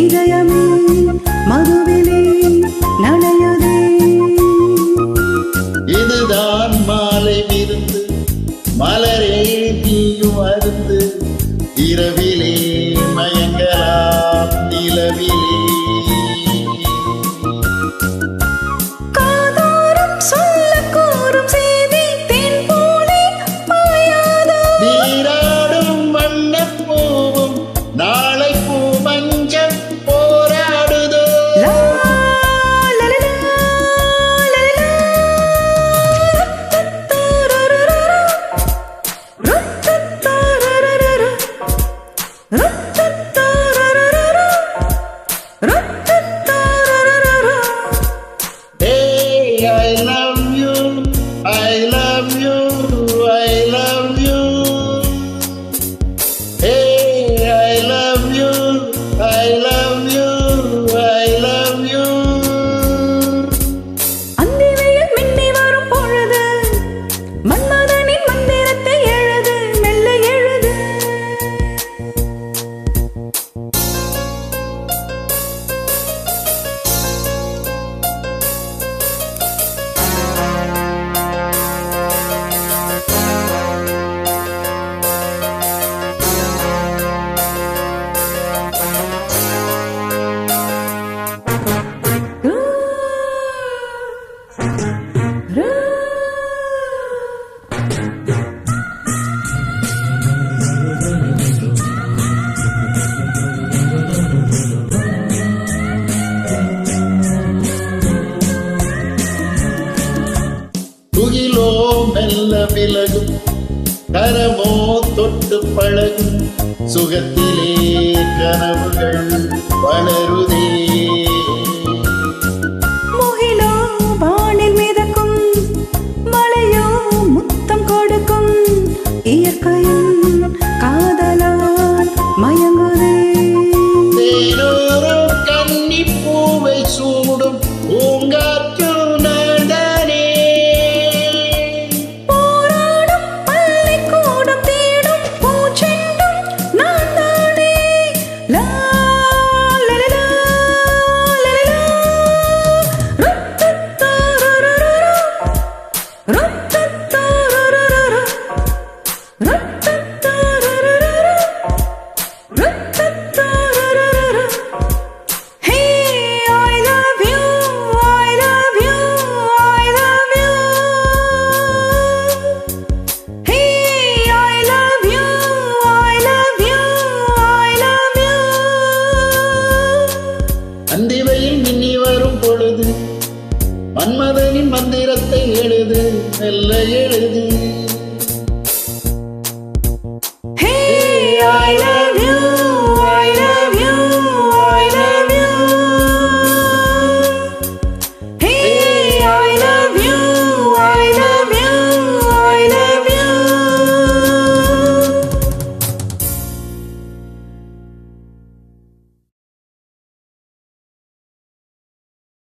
இதயமே மதுவிலே நனையுதே. இதுதான் மாலை விருந்து, மலரே நீயும் அருந்து, இரவிலே மயங்கலாம் நிலவிலே. காதாரம் சொல்ல கூறும் செய்தி தேன் போலே பாயாதோ. நீராடும் வண்ணப் பூவும் நாளை பூ மஞ்சள் போராடுதோ. லா லா லா லா லா. Hey, I love you, I love you, I love you. Hey, I love you, I love you, I love you. அந்திவையில் மின்னி வரும் பொழுது மன்மதனின் மந்திரத்தை எழுது, மெல்ல எழுது. துகிலோ மெல்ல விலகும், கரமோ தொட்டு பழகும், சுகத்திலே கனவுகள் வளருதே. முகிலோ வானில் மிதக்கும், மழையோ முத்தம் கொடுக்கும், இயற்கையின் காதலால் மயங்குதே. தேனூரும் கன்னி பூவை சூடும் பூங்காற்று நான்தானே. போராடும் பள்ளிக்கூடம் தேடும் பூச்செண்டும் நான் தானே. லா லா லா லா லா லா. ருத்தத்தாரரரரு. ருத்தத்தாரரரரு. ருத்தத்தாரரரரு. ருத்தத்தாரரரரு. Hey, I love you, I love you, I love you. Hey, I love you, I love you, I love you. அந்திவையில் மின்னி வரும் பொழுது மன்மதனின் மந்திரத்தை எழுது, மெல்ல எழுது.